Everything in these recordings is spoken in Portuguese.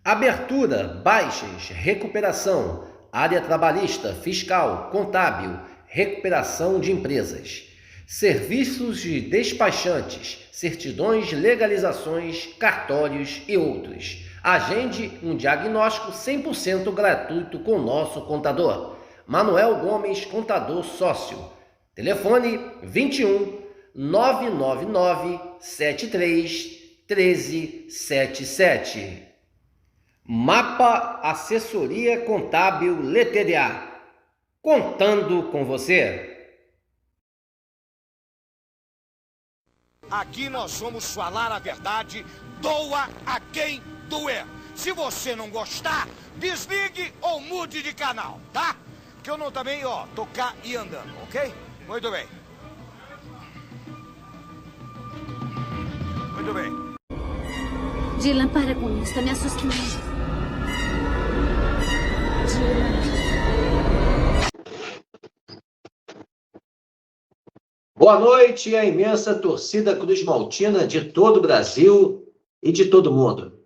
Abertura, baixas, recuperação, área trabalhista, fiscal, contábil, recuperação de empresas. Serviços de despachantes, certidões, legalizações, cartórios e outros. Agende um diagnóstico 100% gratuito com nosso contador. Manuel Gomes, contador sócio. Telefone 21 999 73 1377. Mapa Assessoria Contábil LTDA. Contando com você. Aqui nós vamos falar a verdade, doa a quem doer. Se você não gostar, desligue ou mude de canal, tá? Que eu não também, tocar e andando, ok? Muito bem. Muito bem. Dylan, para com isso, tá me assustando. Dylan. Boa noite, a imensa torcida Cruz Maltina de todo o Brasil e de todo mundo.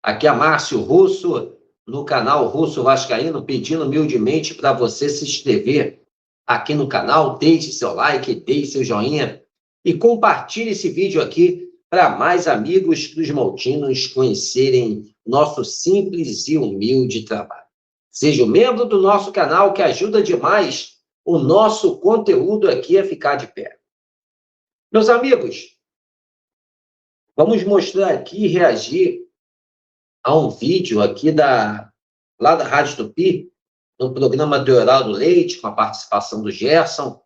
Aqui é Márcio Russo, no canal Russo Vascaíno, pedindo humildemente para você se inscrever aqui no canal, deixe seu like, deixe seu joinha e compartilhe esse vídeo aqui para mais amigos Cruz Maltinos conhecerem nosso simples e humilde trabalho. Seja um membro do nosso canal, que ajuda demais o nosso conteúdo aqui a ficar de pé. Meus amigos, vamos mostrar aqui e reagir a um vídeo aqui lá da Rádio Tupi, no programa do Heraldo Leite, com a participação do Gerson,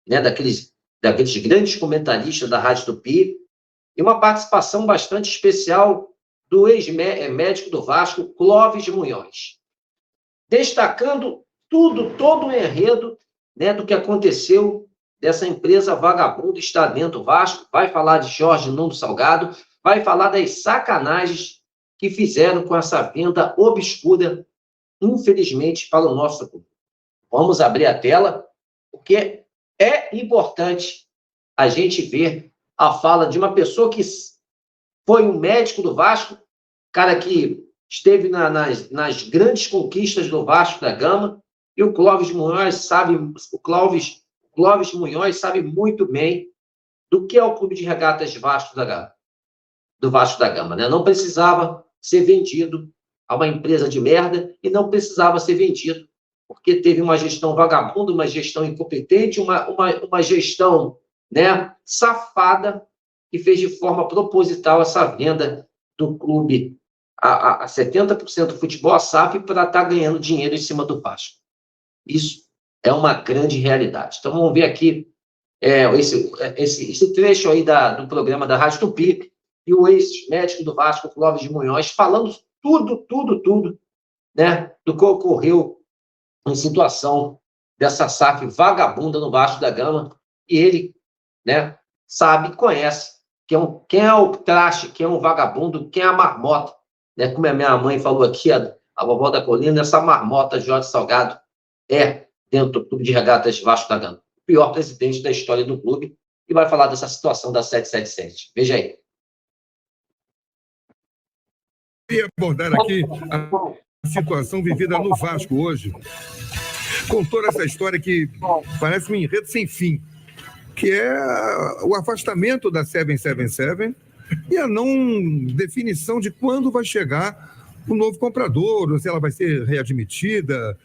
né, daqueles grandes comentaristas da Rádio Tupi, e uma participação bastante especial do ex-médico do Vasco, Clóvis Munhoz, destacando todo o enredo, né, do que aconteceu dessa empresa vagabunda está dentro do Vasco, vai falar de Jorge Nuno Salgado, vai falar das sacanagens que fizeram com essa venda obscura, infelizmente, para o nosso público. Vamos abrir a tela, porque é importante a gente ver a fala de uma pessoa que foi um médico do Vasco, cara que esteve nas grandes conquistas do Vasco da Gama, e o Clóvis Munhoz sabe, Clóvis Munhoz sabe muito bem do que é o Clube de Regatas do Vasco da Gama, né? Não precisava ser vendido a uma empresa de merda e não precisava ser vendido porque teve uma gestão vagabunda, uma gestão incompetente, uma gestão, né, safada, que fez de forma proposital essa venda do clube a 70% do futebol, a SAF, para estar ganhando dinheiro em cima do Vasco. Isso é uma grande realidade. Então, vamos ver aqui esse trecho aí do programa da Rádio Tupi e o ex-médico do Vasco, Clóvis Munhoz, falando tudo, né, do que ocorreu em situação dessa SAF vagabunda no Vasco da Gama. E ele, né, sabe, conhece quem é o traste, quem é o vagabundo, quem é a marmota, né? Como a minha mãe falou aqui, a vovó da colina, essa marmota Jorge Salgado é, dentro do Clube de Regatas Vasco da Gama, o pior presidente da história do clube, e vai falar dessa situação da 777. Veja aí. Queria abordar aqui a situação vivida no Vasco hoje, com toda essa história que parece um enredo sem fim, que é o afastamento da 777 e a não definição de quando vai chegar o novo comprador, ou se ela vai ser readmitida,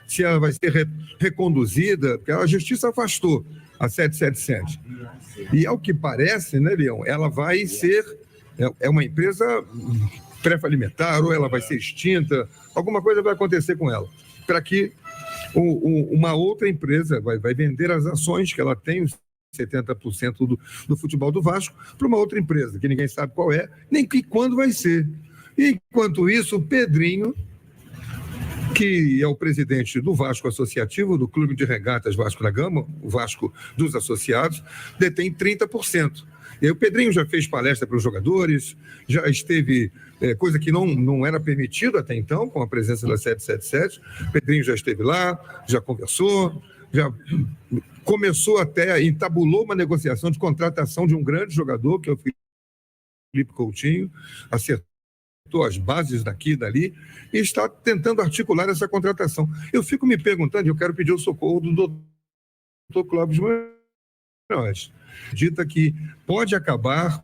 se ela vai ser reconduzida, porque a justiça afastou a 777. E ao que parece, né, Leão, ela vai ser, é uma empresa pré-falimentar, ou ela vai ser extinta, alguma coisa vai acontecer com ela, para que uma outra empresa vai vender as ações que ela tem, os 70% do futebol do Vasco, para uma outra empresa, que ninguém sabe qual é, nem que quando vai ser. Enquanto isso, o Pedrinho, que é o presidente do Vasco Associativo, do Clube de Regatas Vasco da Gama, o Vasco dos Associados, detém 30%. E aí o Pedrinho já fez palestra para os jogadores, já esteve, coisa que não era permitido até então, com a presença da 777. O Pedrinho já esteve lá, já conversou, já começou até, entabulou uma negociação de contratação de um grande jogador, que é o Felipe Coutinho, acertou as bases daqui e dali e está tentando articular essa contratação. Eu fico me perguntando, eu quero pedir o socorro do doutor Clóvis Munhoz. Dita que pode acabar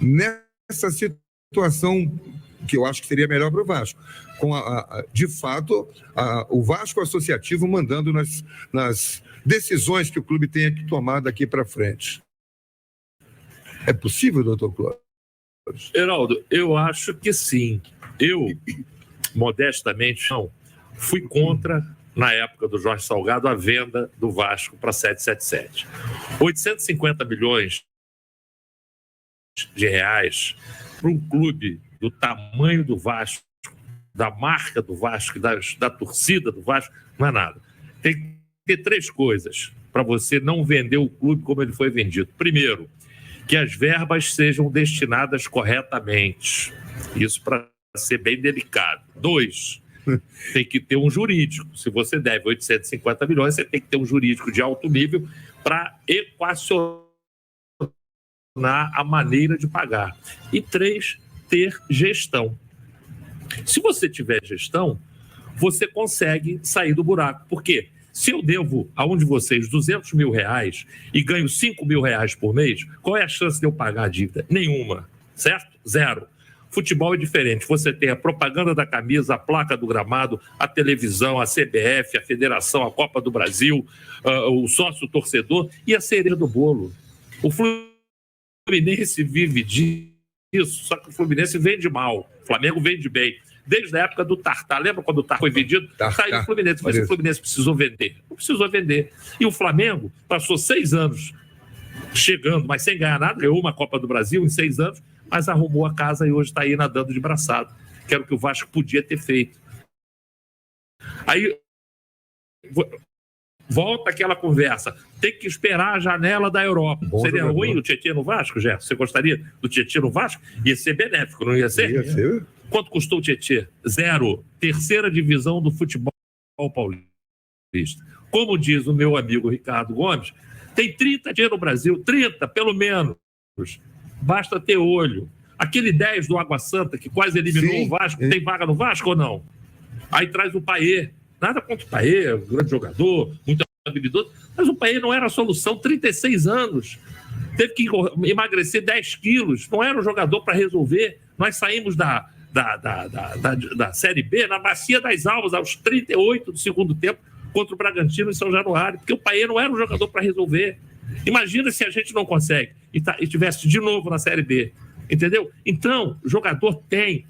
nessa situação que eu acho que seria melhor para o Vasco, com, de fato, o Vasco associativo mandando nas decisões que o clube tenha que tomar daqui para frente. É possível, doutor Clóvis? Heraldo, eu acho que sim. Eu, modestamente, não, fui contra, na época do Jorge Salgado, a venda do Vasco para 777. 850 milhões de reais para um clube do tamanho do Vasco, da marca do Vasco, da torcida do Vasco, não é nada. Tem que ter 3 coisas para você não vender o clube como ele foi vendido. Primeiro, que as verbas sejam destinadas corretamente. Isso para ser bem delicado. 2, tem que ter um jurídico. Se você deve 850 milhões, você tem que ter um jurídico de alto nível para equacionar a maneira de pagar. E 3, ter gestão. Se você tiver gestão, você consegue sair do buraco. Por quê? Se eu devo a um de vocês 200 mil reais e ganho 5 mil reais por mês, qual é a chance de eu pagar a dívida? Nenhuma, certo? 0. Futebol é diferente. Você tem a propaganda da camisa, a placa do gramado, a televisão, a CBF, a Federação, a Copa do Brasil, o sócio torcedor e a cereja do bolo. O Fluminense vive disso, só que o Fluminense vende mal. O Flamengo vende bem. Desde a época do Tartar. Lembra quando o Tartar foi vendido? Saiu do Fluminense. Mas o Fluminense precisou vender. Não precisou vender. E o Flamengo passou 6 anos chegando, mas sem ganhar nada. Ganhou uma Copa do Brasil em 6 anos, mas arrumou a casa e hoje está aí nadando de braçado. Que era o que o Vasco podia ter feito. Aí volta aquela conversa. Tem que esperar a janela da Europa. Seria ruim o Tietê no Vasco, Gerson? Você gostaria do Tietê no Vasco? Ia ser benéfico, não ia ser? Ia ser. Quanto custou o Tietê? 0. 3ª divisão do futebol paulista. Como diz o meu amigo Ricardo Gomes, tem 30 dias no Brasil, 30 pelo menos. Basta ter olho. Aquele 10 do Água Santa, que quase eliminou o Vasco, tem vaga no Vasco ou não? Aí traz o Payet. Nada contra o Payet, um grande jogador, muito habilidoso, mas o Payet não era a solução, 36 anos. Teve que emagrecer 10 quilos, não era um jogador para resolver. Nós saímos da Série B na Bacia das Almas, aos 38 do segundo tempo, contra o Bragantino em São Januário, porque o Payet não era um jogador para resolver. Imagina se a gente não consegue e estivesse de novo na Série B, entendeu? Então, o jogador tem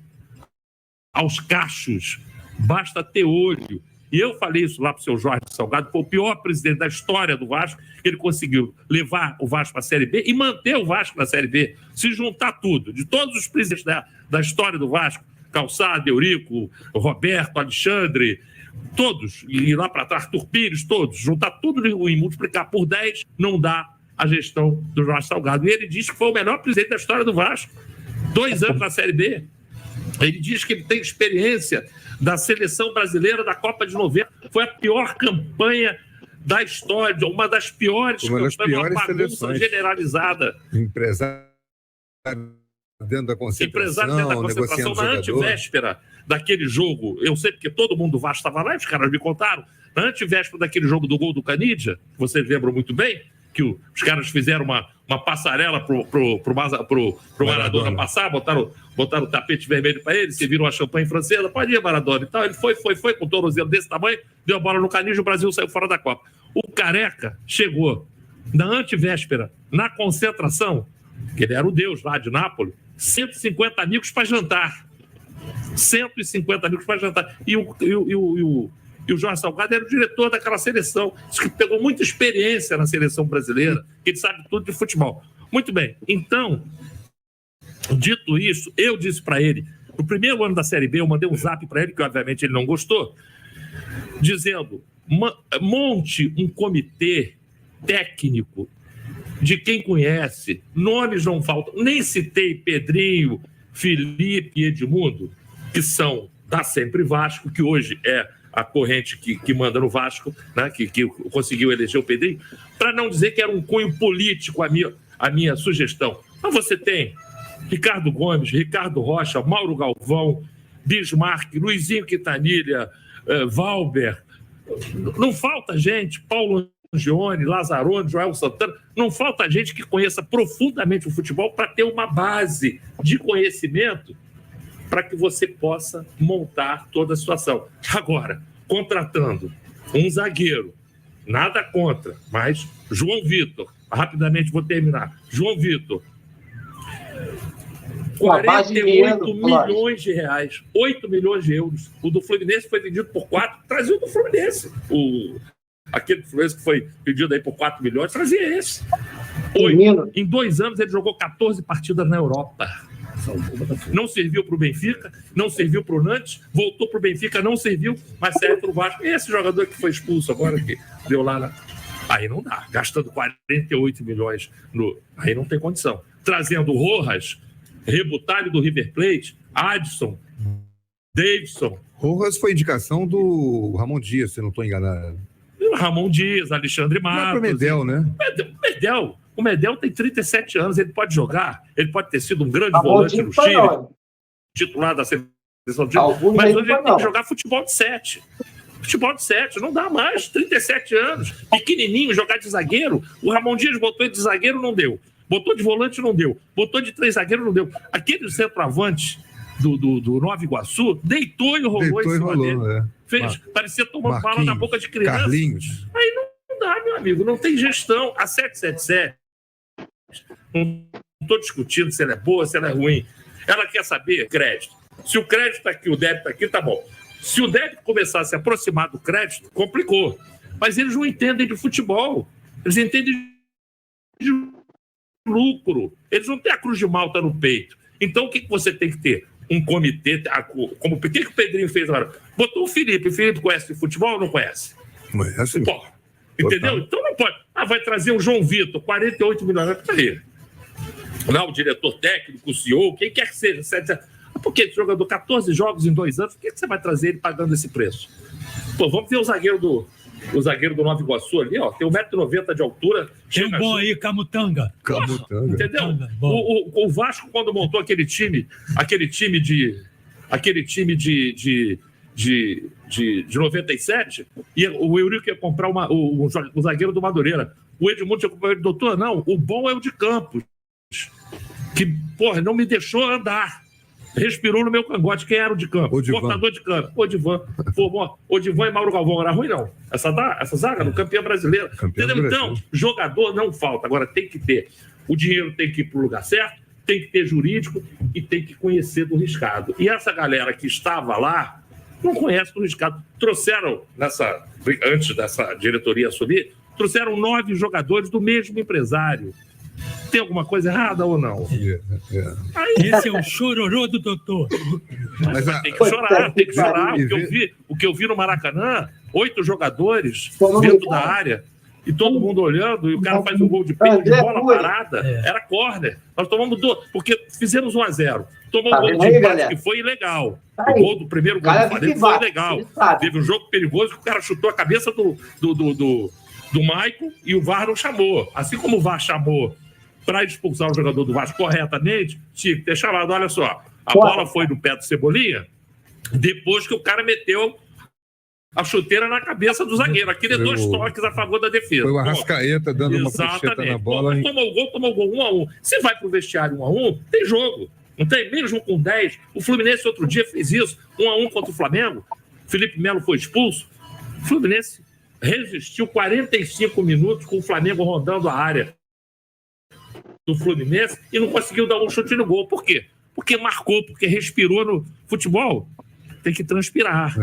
aos cachos, basta ter olho. E eu falei isso lá para o seu Jorge Salgado, foi o pior presidente da história do Vasco, que ele conseguiu levar o Vasco para a Série B e manter o Vasco na Série B, se juntar tudo, de todos os presidentes da história do Vasco, Calçado, Eurico, Roberto, Alexandre, todos, e lá para trás, Arthur Pires, todos, juntar tudo e multiplicar por 10, não dá a gestão do Jorge Salgado. E ele diz que foi o melhor presidente da história do Vasco, 2 anos na Série B. Ele diz que ele tem experiência da seleção brasileira da Copa de 90. Foi a pior campanha da história, uma das piores campanhas, uma bagunça generalizada. Empresário dentro da concentração, na antivéspera daquele jogo. Eu sei porque todo mundo do Vasco estava lá, os caras me contaram. Na antivéspera daquele jogo do gol do Canidia, vocês lembram muito bem, que os caras fizeram uma passarela pro Maradona passar, botaram o tapete vermelho para ele, serviram uma champanhe francesa, pode ir, Maradona. Então ele foi com um tornozelo desse tamanho, deu a bola no Canidia, o Brasil saiu fora da Copa. O Careca chegou na antivéspera, na concentração, que ele era o deus lá de Nápoles, 150 amigos para jantar. 150 amigos para jantar. E o Jorge Salgado era o diretor daquela seleção. Diz que pegou muita experiência na seleção brasileira, que ele sabe tudo de futebol. Muito bem. Então, dito isso, eu disse para ele, no primeiro ano da Série B, eu mandei um zap para ele, que obviamente ele não gostou, dizendo, monte um comitê técnico de quem conhece, nomes não faltam, nem citei Pedrinho, Felipe e Edmundo, que são da Sempre Vasco, que hoje é a corrente que manda no Vasco, né, que conseguiu eleger o Pedrinho, para não dizer que era um cunho político a minha sugestão. Mas você tem Ricardo Gomes, Ricardo Rocha, Mauro Galvão, Bismarck, Luizinho Quintanilha, Valber. Não falta gente, Paulo Angione, Lazzaroni, Joel Santana, não falta gente que conheça profundamente o futebol para ter uma base de conhecimento para que você possa montar toda a situação. Agora, contratando um zagueiro, nada contra, mas João Vitor, rapidamente vou terminar, João Vitor, 48 milhões de reais, 8 milhões de euros. O do Fluminense foi vendido por 4, trazia o do Fluminense. Aquele Fluminense que foi vendido aí por 4 milhões, trazia esse. 8. Em 2 anos ele jogou 14 partidas na Europa. Não serviu para o Benfica, não serviu para o Nantes, voltou para o Benfica, não serviu, mas serve para o Vasco. Esse jogador que foi expulso agora, que deu lá aí não dá, gastando 48 milhões, aí não tem condição. Trazendo o Rojas, Rebutalho do River Plate, Adson, Davidson. Rojas foi indicação do Ramon Dias, se não estou enganado. Ramon Dias, Alexandre Matos. O Medel, né? O Medel tem 37 anos, ele pode jogar, ele pode ter sido um grande volante no Chile, titular da seleção do Chile, mas hoje ele tem que jogar futebol de 7. Futebol de 7, não dá mais, 37 anos, pequenininho, jogar de zagueiro. O Ramon Dias botou ele de zagueiro, não deu. Botou de volante, não deu. Botou de 3 zagueiros, não deu. Aquele centroavante do Nova Iguaçu deitou e rolou em cima dele. Parecia tomando bala na boca de criança. Carlinhos. Aí não dá, meu amigo, não tem gestão. A 777, não estou discutindo se ela é boa, se ela é ruim. Ela quer saber crédito. Se o crédito está aqui, o débito está aqui, tá bom. Se o débito começar a se aproximar do crédito, complicou. Mas eles não entendem de futebol. Eles entendem de lucro. Eles não têm a cruz de Malta no peito. Então, o que você tem que ter? Um comitê. Como o que o Pedrinho fez agora? Botou o Felipe. O Felipe conhece de futebol ou não conhece? Conhece. Pô, entendeu? Então não pode. Vai trazer o João Vitor, 48 milhões para ele. Não, o diretor técnico, o CEO, quem quer que seja. Por que esse jogador, 14 jogos em 2 anos, por que você vai trazer ele pagando esse preço? Pô, vamos ver o zagueiro do Nova Iguaçu ali, ó. Tem 1,90 m de altura. Tem um bom aí, Camutanga. Entendeu? O Vasco, quando montou aquele time de 97, e o Eurico ia comprar o zagueiro do Madureira. O Edmundo tinha comprado, doutor, não, o bom é o de Campos. Que, porra, não me deixou andar. Respirou no meu cangote. Quem era o de campo? Portador de campo. Odivan e Mauro Galvão. Era ruim, não. Essa zaga no campeão brasileiro. Então, jogador não falta. Agora tem que ter. O dinheiro tem que ir para o lugar certo, tem que ter jurídico e tem que conhecer do riscado. E essa galera que estava lá não conhece do riscado. Trouxeram, antes dessa diretoria assumir, trouxeram 9 jogadores do mesmo empresário. Tem alguma coisa errada ou não? Esse é o chororô do doutor. Mas tem que chorar. O que eu vi no Maracanã, 8 jogadores dentro da área, e todo mundo olhando, e o cara faz um gol de peito de bola parada. Era córner. Nós tomamos 2, porque fizemos 1-0. Tomou um gol de empate que foi ilegal. O gol do primeiro gol do Flamengo foi ilegal. Teve um jogo perigoso que o cara chutou a cabeça do Maicon e o VAR não chamou. Assim como o VAR chamou para expulsar o jogador do Vasco corretamente, tinha que ter chamado. Olha só, a bola foi no pé do Cebolinha depois que o cara meteu a chuteira na cabeça do zagueiro. Aquele 2 toques a favor da defesa. Foi o Arrascaeta dando uma puxeta na bola. Tomou o gol 1-1. Se vai pro vestiário 1-1, tem jogo. Não tem? Mesmo com 10. O Fluminense outro dia fez isso, 1-1 contra o Flamengo. Felipe Melo foi expulso. O Fluminense resistiu 45 minutos com o Flamengo rondando a área do Fluminense e não conseguiu dar um chute no gol. Por quê? Porque marcou, porque respirou no futebol. Tem que transpirar.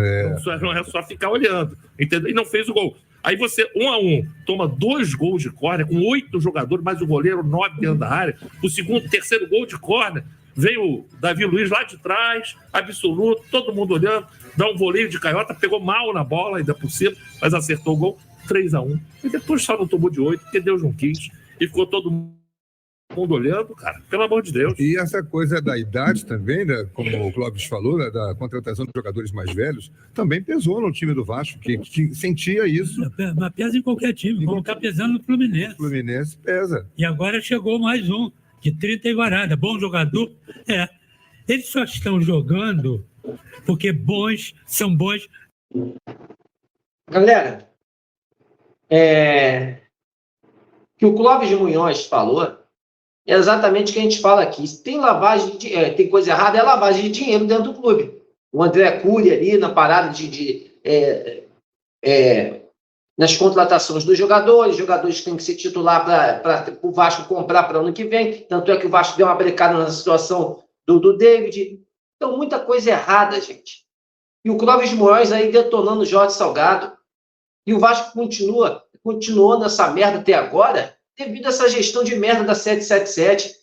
Não é só ficar olhando. Entendeu? E não fez o gol. Aí você, 1-1, toma 2 gols de córner, com 8 jogadores, mais o goleiro, 9 dentro da área. O terceiro gol de córner, vem o Davi Luiz lá de trás, absoluto, todo mundo olhando, dá um voleio de canhota, pegou mal na bola, ainda por cima, mas acertou o gol, 3-1. E depois só não tomou de 8, porque Deus não quis. E ficou todo mundo olhando, cara, pelo amor de Deus. E essa coisa da idade também, né, como o Clóvis falou, né, da contratação de jogadores mais velhos, também pesou no time do Vasco, que sentia isso. Mas pesa em qualquer time, como está pesando no Fluminense. O Fluminense pesa. E agora chegou mais um. De 30 e guarada, bom jogador. Eles só estão jogando porque bons são bons. Galera, que o Clóvis de Munhoz falou é exatamente o que a gente fala aqui. Se tem lavagem, tem coisa errada, é lavagem de dinheiro dentro do clube. O André Cury ali na parada nas contratações dos jogadores têm que ser titular para o Vasco comprar para o ano que vem. Tanto é que o Vasco deu uma brecada na situação do David. Então, muita coisa errada, gente. E o Clóvis de Munhoz aí detonando o Jorge Salgado. E o Vasco continuou nessa merda até agora, devido a essa gestão de merda da 777,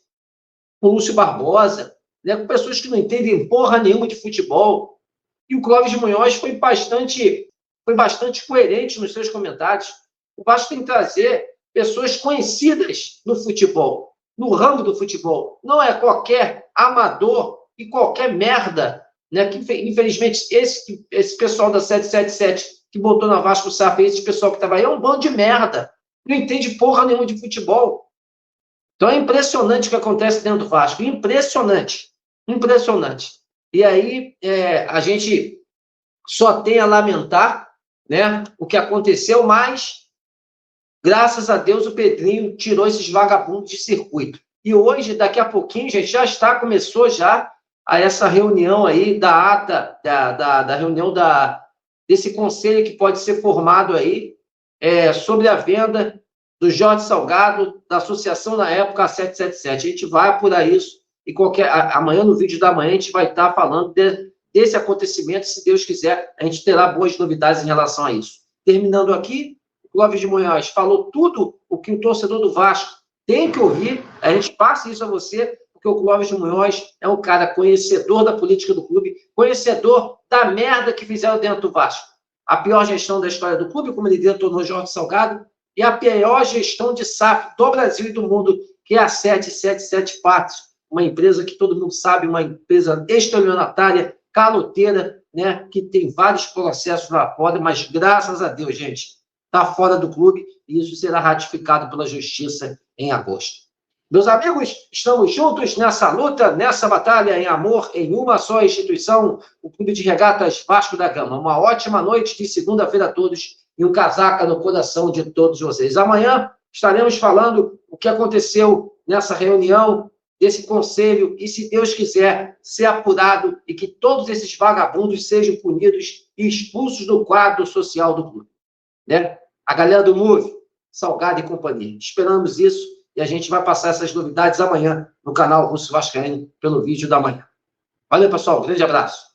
com o Lúcio Barbosa, né, com pessoas que não entendem porra nenhuma de futebol. E o Clóvis de Munhoz foi bastante coerente nos seus comentários. O Vasco tem que trazer pessoas conhecidas no futebol, no ramo do futebol. Não é qualquer amador e qualquer merda, né, que infelizmente esse pessoal da 777 que botou na Vasco SAF, esse pessoal que estava aí, é um bando de merda. Não entende porra nenhuma de futebol. Então é impressionante o que acontece dentro do Vasco. Impressionante. E aí a gente só tem a lamentar, né, o que aconteceu, mas graças a Deus o Pedrinho tirou esses vagabundos de circuito. E hoje, daqui a pouquinho, gente, começou já essa reunião aí da ata, da reunião desse conselho que pode ser formado aí sobre a venda do Jorge Salgado, da associação na época a 777. A gente vai apurar isso e amanhã, no vídeo da manhã, a gente vai estar falando desse acontecimento. Se Deus quiser, a gente terá boas novidades em relação a isso. Terminando aqui, o Clóvis de Munhoz falou tudo o que o torcedor do Vasco tem que ouvir. A gente passa isso a você, porque o Clóvis de Munhoz é um cara conhecedor da política do clube, conhecedor da merda que fizeram dentro do Vasco. A pior gestão da história do clube, como ele detonou Jorge Salgado, e a pior gestão de SAF do Brasil e do mundo, que é a 777 Patos, uma empresa que todo mundo sabe, uma empresa estelionatária, caloteira, né, que tem vários processos lá fora, mas graças a Deus, gente, está fora do clube e isso será ratificado pela Justiça em agosto. Meus amigos, estamos juntos nessa luta, nessa batalha, em amor, em uma só instituição, o Clube de Regatas Vasco da Gama. Uma ótima noite de segunda-feira a todos e um casaca no coração de todos vocês. Amanhã estaremos falando o que aconteceu nessa reunião, desse conselho, e se Deus quiser, ser apurado e que todos esses vagabundos sejam punidos e expulsos do quadro social do clube. Né? A galera do Move, Salgado e companhia. Esperamos isso. E a gente vai passar essas novidades amanhã no canal Russo Vascaíno, pelo vídeo da manhã. Valeu, pessoal. Grande abraço.